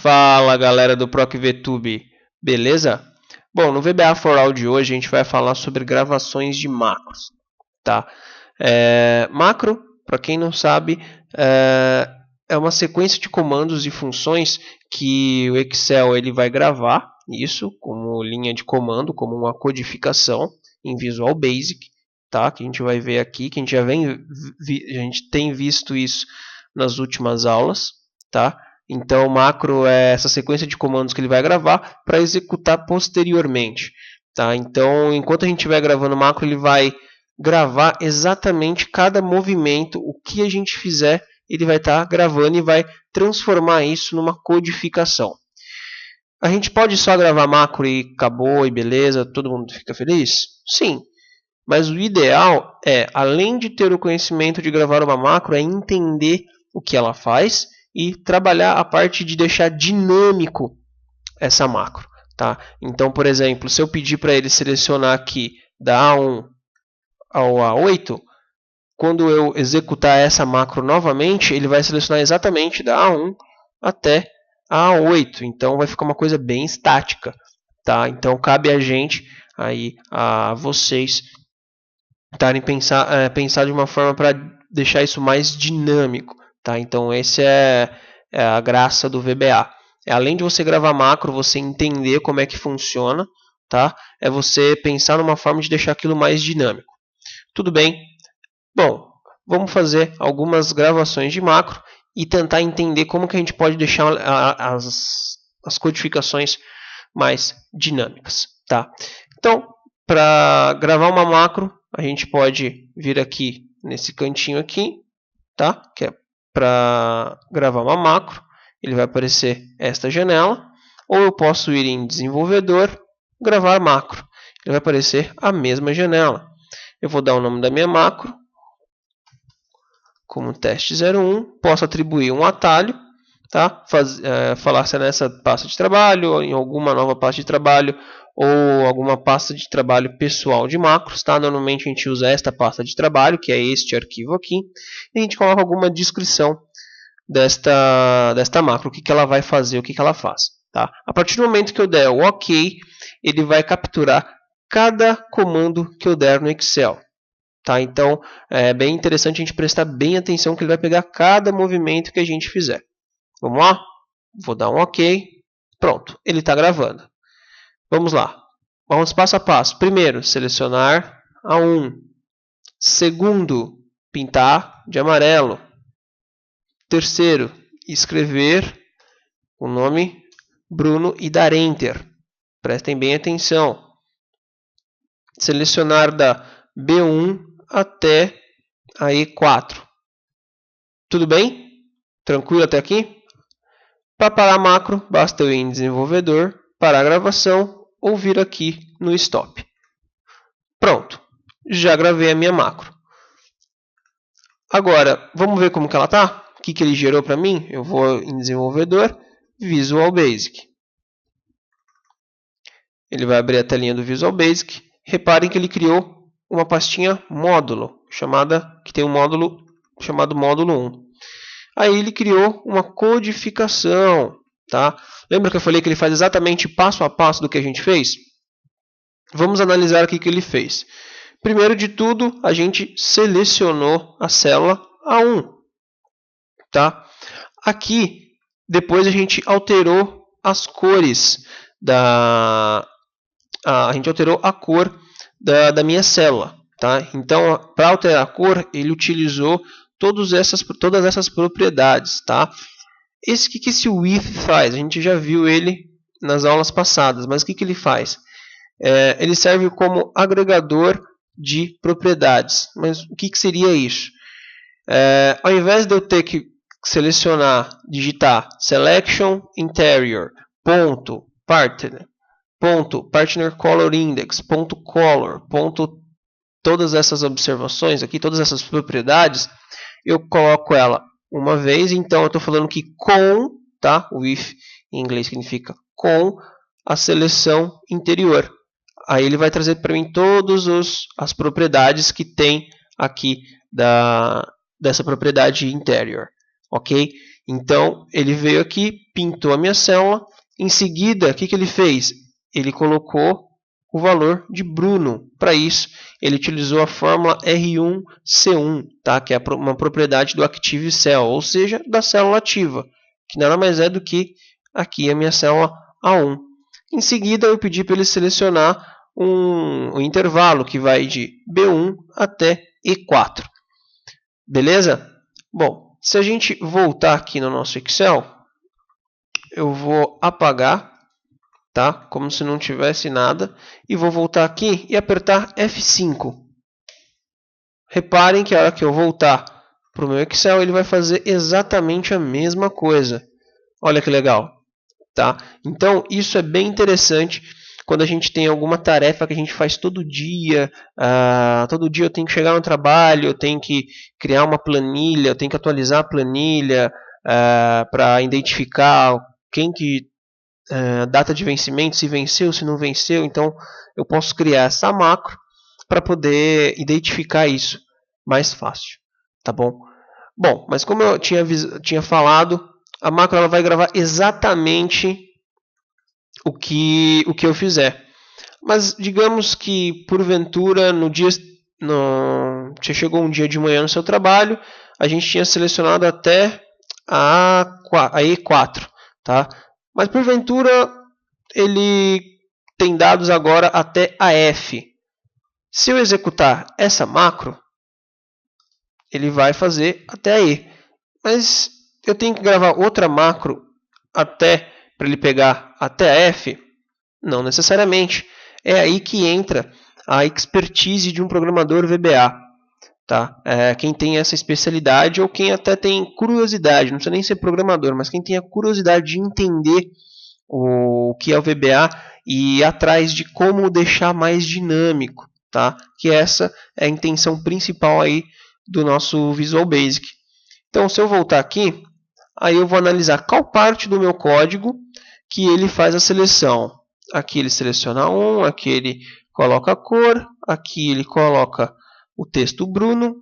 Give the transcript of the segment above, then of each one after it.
Fala galera do ProcVTube, beleza? Bom, no VBA for All de hoje a gente vai falar sobre gravações de macros, tá? Macro, para quem não sabe, é uma sequência de comandos e funções que o Excel ele vai gravar, isso como linha de comando, como uma codificação em Visual Basic, tá? Que a gente vai ver aqui, que a gente tem visto isso nas últimas aulas, tá? Então, o macro é essa sequência de comandos que ele vai gravar para executar posteriormente. Tá? Então, enquanto a gente estiver gravando o macro, ele vai gravar exatamente cada movimento, o que a gente fizer, ele vai estar gravando e vai transformar isso numa codificação. A gente pode só gravar macro e acabou e beleza, todo mundo fica feliz? Sim, mas o ideal é, além de ter o conhecimento de gravar uma macro, é entender o que ela faz e trabalhar a parte de deixar dinâmico essa macro. Tá? Então, por exemplo, se eu pedir para ele selecionar aqui da A1 ao A8, quando eu executar essa macro novamente, ele vai selecionar exatamente da A1 até a A8. Então, vai ficar uma coisa bem estática. Tá? Então, cabe a gente, aí, a vocês, pensar de uma forma para deixar isso mais dinâmico. Tá? Então, esse é a graça do VBA. Além de você gravar macro, você entender como é que funciona, tá? É você pensar numa forma de deixar aquilo mais dinâmico. Tudo bem? Bom, vamos fazer algumas gravações de macro e tentar entender como que a gente pode deixar as codificações mais dinâmicas. Tá? Então, para gravar uma macro, a gente pode vir aqui nesse cantinho aqui, tá? Que é para gravar uma macro, ele vai aparecer esta janela, ou eu posso ir em desenvolvedor, gravar macro, ele vai aparecer a mesma janela. Eu vou dar o nome da minha macro, como teste 01, posso atribuir um atalho, tá? Falar se é nessa pasta de trabalho, ou em alguma nova pasta de trabalho, ou alguma pasta de trabalho pessoal de macros, tá? Normalmente a gente usa esta pasta de trabalho, que é este arquivo aqui, e a gente coloca alguma descrição desta macro, o que ela vai fazer, o que ela faz. Tá? A partir do momento que eu der o OK, ele vai capturar cada comando que eu der no Excel. Tá? Então, é bem interessante a gente prestar bem atenção que ele vai pegar cada movimento que a gente fizer. Vamos lá? Vou dar um OK. Pronto, ele está gravando. Vamos lá. Vamos passo a passo. Primeiro, selecionar A1. Segundo, pintar de amarelo. Terceiro, escrever o nome Bruno e dar Enter. Prestem bem atenção. Selecionar da B1 até a E4. Tudo bem? Tranquilo até aqui? Para parar a macro, basta eu ir em desenvolvedor, parar a gravação ou vir aqui no stop. Pronto, já gravei a minha macro. Agora, vamos ver como que ela está? O que ele gerou para mim? Eu vou em desenvolvedor, Visual Basic. Ele vai abrir a telinha do Visual Basic. Reparem que ele criou uma pastinha módulo, que tem um módulo chamado módulo 1. Aí ele criou uma codificação. Tá? Lembra que eu falei que ele faz exatamente passo a passo do que a gente fez? Vamos analisar aqui o que ele fez. Primeiro de tudo, a gente selecionou a célula A1. Tá? Aqui, depois a gente alterou as cores a gente alterou a cor da minha célula. Tá? Então, para alterar a cor, ele utilizou todas essas propriedades. Tá? O que esse with faz? A gente já viu ele nas aulas passadas, mas o que ele faz? Ele serve como agregador de propriedades. Mas o que seria isso? Ao invés de eu ter que digitar selection interior, partner color index, color, todas essas observações aqui, todas essas propriedades, eu coloco ela uma vez, então eu estou falando que com, tá? With em inglês significa com a seleção interior. Aí ele vai trazer para mim todas as propriedades que tem aqui dessa propriedade interior. Ok? Então, ele veio aqui, pintou a minha célula. Em seguida, o que ele fez? Ele colocou o valor de Bruno. Para isso, ele utilizou a fórmula R1C1, tá? Que é uma propriedade do Active Cell, ou seja, da célula ativa, que nada mais é do que aqui a minha célula A1. Em seguida, eu pedi para ele selecionar um intervalo que vai de B1 até E4. Beleza? Bom, se a gente voltar aqui no nosso Excel, eu vou apagar, tá? Como se não tivesse nada, e vou voltar aqui e apertar F5. Reparem que a hora que eu voltar para o meu Excel, ele vai fazer exatamente a mesma coisa. Olha que legal, tá? Então, isso é bem interessante quando a gente tem alguma tarefa que a gente faz todo dia. Todo dia eu tenho que chegar no trabalho, eu tenho que criar uma planilha, eu tenho que atualizar a planilha para identificar quem que data de vencimento, se venceu, se não venceu. Então, eu posso criar essa macro para poder identificar isso mais fácil, tá bom? Bom, mas como eu tinha falado, a macro ela vai gravar exatamente o que eu fizer. Mas digamos que, porventura, chegou um dia de manhã no seu trabalho, a gente tinha selecionado até a E4, tá? Mas porventura ele tem dados agora até a F. Se eu executar essa macro, ele vai fazer até a E. Mas eu tenho que gravar outra macro até para ele pegar até a F? Não necessariamente. É aí que entra a expertise de um programador VBA. Tá? Quem tem essa especialidade ou quem até tem curiosidade, não precisa nem ser programador, mas quem tem a curiosidade de entender o que é o VBA e ir atrás de como deixar mais dinâmico, tá? Que essa é a intenção principal aí do nosso Visual Basic. Então, se eu voltar aqui, aí eu vou analisar qual parte do meu código que ele faz a seleção. Aqui ele seleciona um, aqui ele coloca a cor, aqui ele coloca o texto Bruno.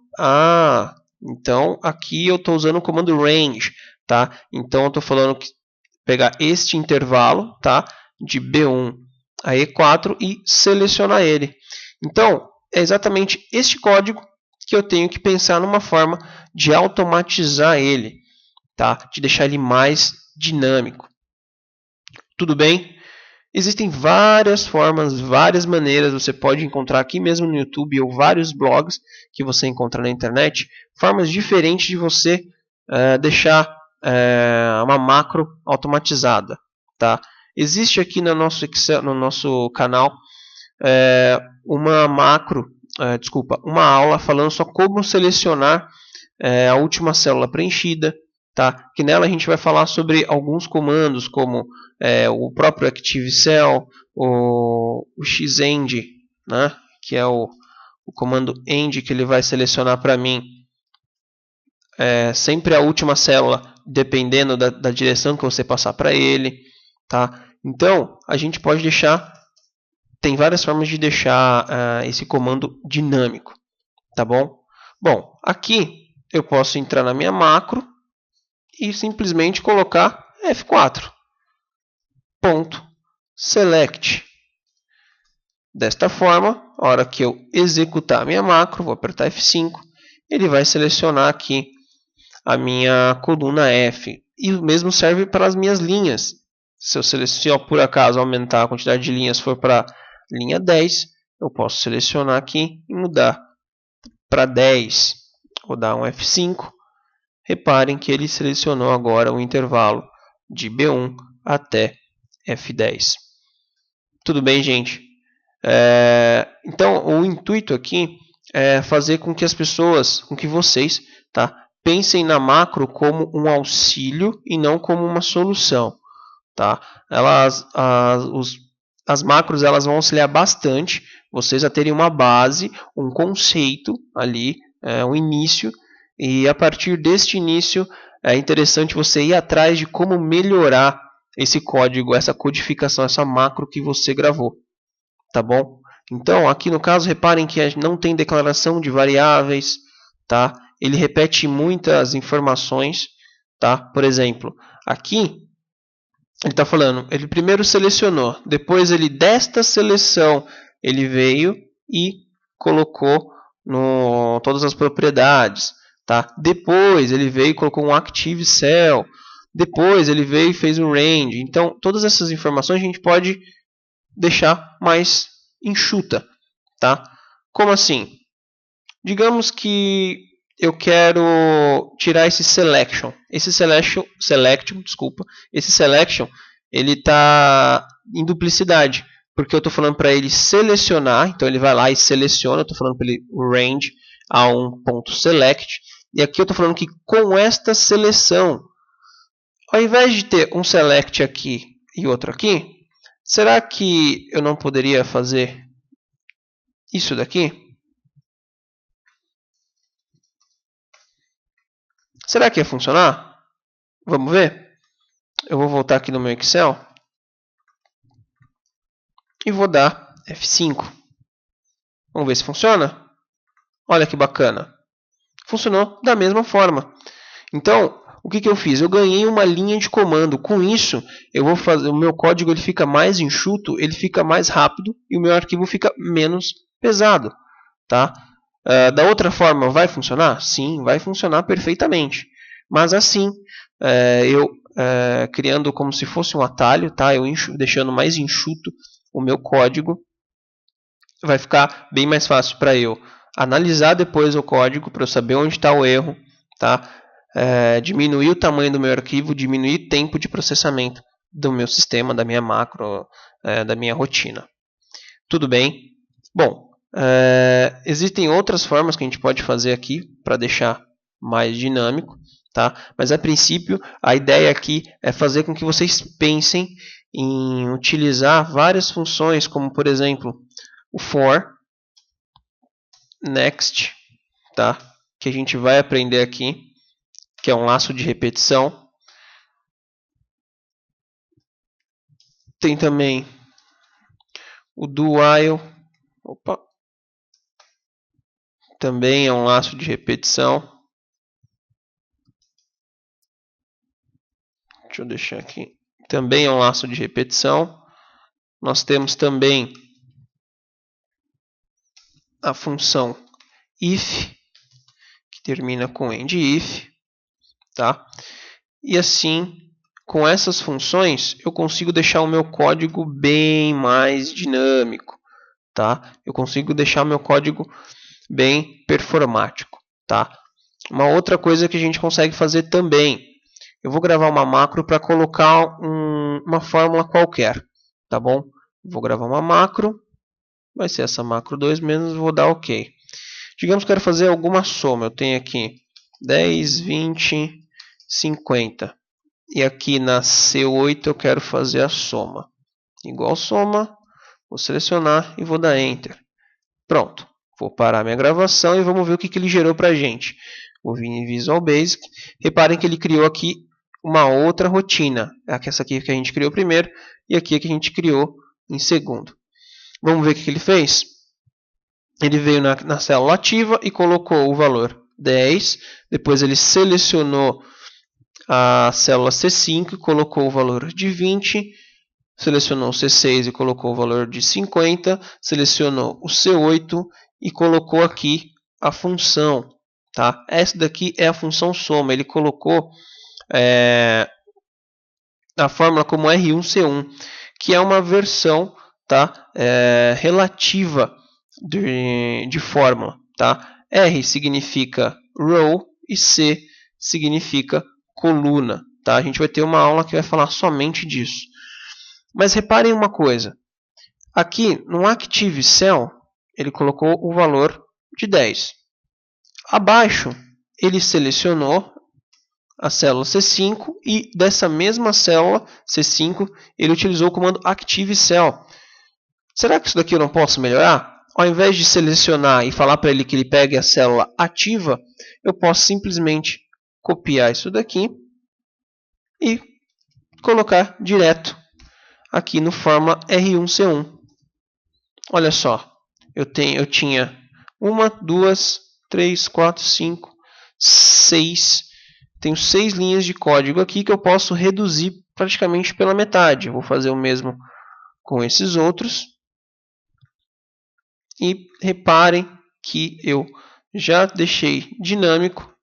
Então aqui eu estou usando o comando range, tá? Então eu estou falando que pegar este intervalo, tá? De B1 a E4 e selecionar ele. Então é exatamente este código que eu tenho que pensar numa forma de automatizar ele, tá? De deixar ele mais dinâmico. Tudo bem? Existem várias formas, várias maneiras, você pode encontrar aqui mesmo no YouTube ou vários blogs que você encontra na internet, formas diferentes de você deixar uma macro automatizada. Tá? Existe aqui no nosso Excel, no nosso canal uma aula falando só como selecionar a última célula preenchida. Tá? Que nela a gente vai falar sobre alguns comandos, como o próprio Active Cell, o xend, né? Que é o comando end, que ele vai selecionar para mim sempre a última célula, dependendo da direção que você passar para ele. Tá? Então, a gente pode deixar, tem várias formas de deixar esse comando dinâmico. Tá bom? Bom, aqui eu posso entrar na minha macro e simplesmente colocar F4. Ponto. Select. Desta forma, a hora que eu executar a minha macro, vou apertar F5, ele vai selecionar aqui a minha coluna F. E o mesmo serve para as minhas linhas. Se eu por acaso aumentar a quantidade de linhas for para linha 10, eu posso selecionar aqui e mudar para 10. Vou dar um F5. Reparem que ele selecionou agora o intervalo de B1 até F10. Tudo bem, gente? Então, o intuito aqui é fazer com que as pessoas, com que vocês, tá, pensem na macro como um auxílio e não como uma solução. Tá? As macros elas vão auxiliar bastante vocês a terem uma base, um conceito ali, um início. E a partir deste início, é interessante você ir atrás de como melhorar esse código, essa codificação, essa macro que você gravou. Tá bom? Então, aqui no caso, reparem que não tem declaração de variáveis. Tá? Ele repete muitas informações. tá? Por exemplo, aqui ele está falando, ele primeiro selecionou, depois ele desta seleção ele veio e colocou todas as propriedades, tá? Depois ele veio e colocou um active cell, depois ele veio e fez um range. Então todas essas informações a gente pode deixar mais enxuta, tá? Como assim? Digamos que eu quero tirar esse selection. Esse selection, ele está em duplicidade, porque eu estou falando para ele selecionar, então ele vai lá e seleciona, eu estou falando para ele range a um ponto select, e aqui eu estou falando que com esta seleção, ao invés de ter um select aqui e outro aqui, será que eu não poderia fazer isso daqui? Será que ia funcionar? Vamos ver? Eu vou voltar aqui no meu Excel e vou dar F5. Vamos ver se funciona? Olha que bacana. Funcionou da mesma forma. Então, o que eu fiz? Eu ganhei uma linha de comando. Com isso, eu vou fazer o meu código ele fica mais enxuto, ele fica mais rápido e o meu arquivo fica menos pesado, tá? Da outra forma, vai funcionar? Sim, vai funcionar perfeitamente. Mas assim, eu criando como se fosse um atalho, tá? Eu deixando mais enxuto o meu código, vai ficar bem mais fácil para eu analisar depois o código, para eu saber onde está o erro, tá? Diminuir o tamanho do meu arquivo, diminuir o tempo de processamento do meu sistema, da minha macro, da minha rotina. Tudo bem? Bom, existem outras formas que a gente pode fazer aqui para deixar mais dinâmico, tá? Mas a princípio a ideia aqui é fazer com que vocês pensem em utilizar várias funções, como por exemplo o for, next, tá? Que a gente vai aprender aqui, que é um laço de repetição. Tem também o do while, também é um laço de repetição. Deixa eu deixar aqui. Também é um laço de repetição. Nós temos também a função if, que termina com end-if, tá? E assim, com essas funções, eu consigo deixar o meu código bem mais dinâmico, tá? Eu consigo deixar o meu código bem performático, tá? Uma outra coisa que a gente consegue fazer também, eu vou gravar uma macro para colocar uma fórmula qualquer, tá bom? Vou gravar uma macro, vai ser essa macro 2 menos, vou dar OK. Digamos que eu quero fazer alguma soma, eu tenho aqui 10, 20, 50. E aqui na C8 eu quero fazer a soma. Igual soma, vou selecionar e vou dar Enter. Pronto, vou parar minha gravação e vamos ver o que ele gerou para a gente. Vou vir em Visual Basic. Reparem que ele criou aqui uma outra rotina. Essa aqui que a gente criou primeiro e aqui a que a gente criou em segundo. Vamos ver o que ele fez? Ele veio na célula ativa e colocou o valor 10. Depois ele selecionou a célula C5 e colocou o valor de 20. Selecionou o C6 e colocou o valor de 50. Selecionou o C8 e colocou aqui a função. Tá? Essa daqui é a função soma. Ele colocou a fórmula como R1C1, que é uma versão, tá? Relativa de fórmula. Tá? R significa row e C significa coluna. Tá? A gente vai ter uma aula que vai falar somente disso. Mas reparem uma coisa. Aqui no Active Cell, ele colocou o valor de 10. Abaixo, ele selecionou a célula C5 e dessa mesma célula C5, ele utilizou o comando Active Cell. Será que isso daqui eu não posso melhorar? Ao invés de selecionar e falar para ele que ele pegue a célula ativa, eu posso simplesmente copiar isso daqui e colocar direto aqui no fórmula R1C1. Olha só, eu tinha 1, 2, 3, 4, 5, 6 tenho 6 linhas de código aqui que eu posso reduzir praticamente pela metade. Eu vou fazer o mesmo com esses outros. E reparem que eu já deixei dinâmico,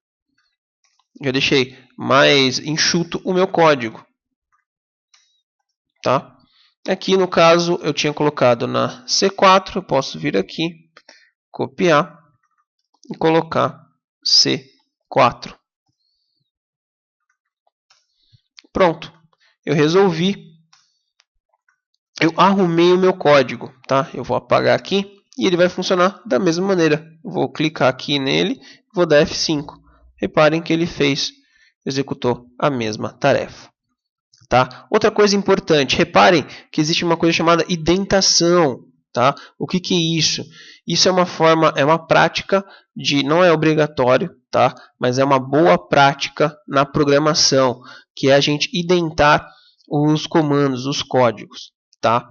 já deixei mais enxuto o meu código. Tá? Aqui no caso eu tinha colocado na C4, eu posso vir aqui, copiar e colocar C4. Pronto, eu resolvi, eu arrumei o meu código, tá? Eu vou apagar aqui e ele vai funcionar da mesma maneira. Vou clicar aqui nele, vou dar F5. Reparem que ele executou a mesma tarefa. Tá? Outra coisa importante, reparem que existe uma coisa chamada indentação. Tá? O que é isso? Isso é uma prática não é obrigatório, tá? Mas é uma boa prática na programação, que é a gente indentar os comandos, os códigos. Tá?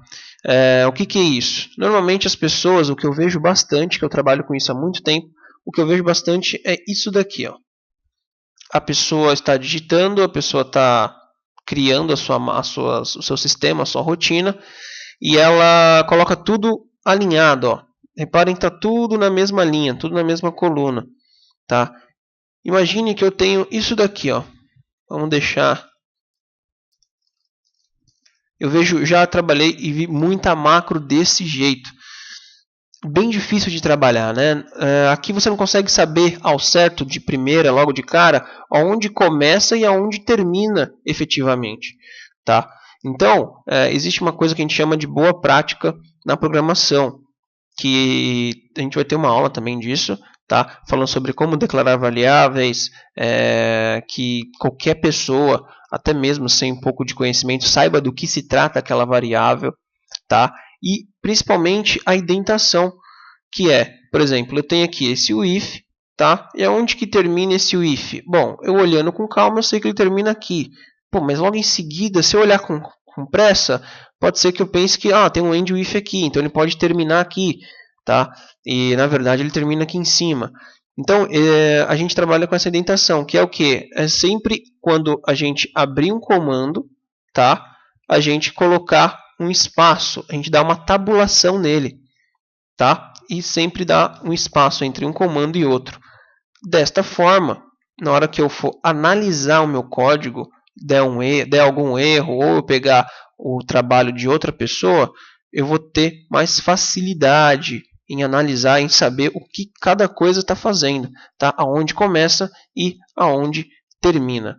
O que é isso? Normalmente as pessoas, o que eu vejo bastante, que eu trabalho com isso há muito tempo, o que eu vejo bastante é isso daqui. Ó. A pessoa está digitando, a pessoa está criando o seu sistema, a sua rotina, e ela coloca tudo alinhado. Ó. Reparem que está tudo na mesma linha, tudo na mesma coluna. Tá? Imagine que eu tenho isso daqui. Ó. Vamos deixar... Eu já trabalhei e vi muita macro desse jeito. Bem difícil de trabalhar, né? Aqui você não consegue saber ao certo de primeira, logo de cara, aonde começa e aonde termina efetivamente, tá? Então, existe uma coisa que a gente chama de boa prática na programação, que a gente vai ter uma aula também disso, tá? Falando sobre como declarar variáveis, que qualquer pessoa, até mesmo sem um pouco de conhecimento, saiba do que se trata aquela variável, tá? E principalmente a indentação, que é, por exemplo, eu tenho aqui esse if, tá? E aonde que termina esse if? Bom, eu olhando com calma, eu sei que ele termina aqui. Pô, mas logo em seguida, se eu olhar com pressa, pode ser que eu pense que tem um end if aqui, então ele pode terminar aqui, tá? E na verdade ele termina aqui em cima. Então, a gente trabalha com essa indentação, que é o que? É sempre quando a gente abrir um comando, tá? A gente colocar um espaço, a gente dá uma tabulação nele, tá? E sempre dá um espaço entre um comando e outro. Desta forma, na hora que eu for analisar o meu código, der algum erro, ou eu pegar o trabalho de outra pessoa, eu vou ter mais facilidade em analisar, em saber o que cada coisa está fazendo, tá? Aonde começa e aonde termina.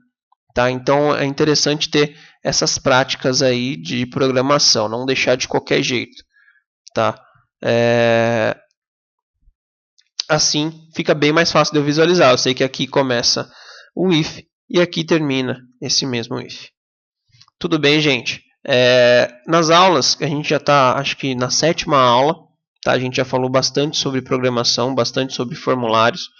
Tá? Então é interessante ter essas práticas aí de programação, não deixar de qualquer jeito. Tá? Assim fica bem mais fácil de eu visualizar. Eu sei que aqui começa o if e aqui termina esse mesmo if. Tudo bem, gente? Nas aulas, a gente já está, acho que na 7ª aula, tá? A gente já falou bastante sobre programação, bastante sobre formulários.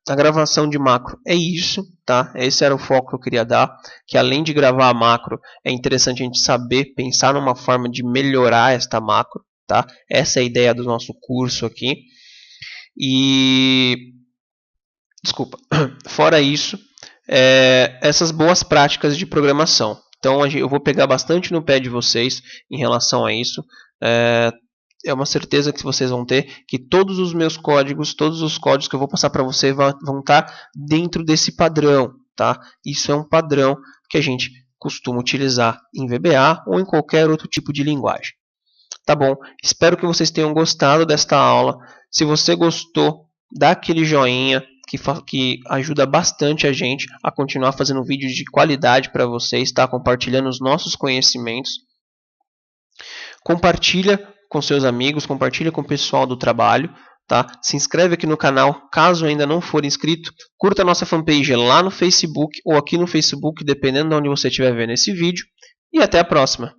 A gravação de macro é isso, tá? Esse era o foco que eu queria dar, que além de gravar a macro, é interessante a gente saber pensar numa forma de melhorar esta macro, tá? Essa é a ideia do nosso curso aqui. E desculpa, fora isso, essas boas práticas de programação. Então eu vou pegar bastante no pé de vocês em relação a isso. É uma certeza que vocês vão ter que todos os meus códigos, todos os códigos que eu vou passar para vocês vão estar dentro desse padrão, tá? Isso é um padrão que a gente costuma utilizar em VBA ou em qualquer outro tipo de linguagem. Tá bom? Espero que vocês tenham gostado desta aula. Se você gostou, dá aquele joinha que ajuda bastante a gente a continuar fazendo vídeos de qualidade para vocês, tá? Compartilhando os nossos conhecimentos. Compartilha com seus amigos, compartilha com o pessoal do trabalho, tá? Se inscreve aqui no canal, caso ainda não for inscrito, curta a nossa fanpage lá no Facebook ou aqui no Facebook, dependendo de onde você estiver vendo esse vídeo, e até a próxima!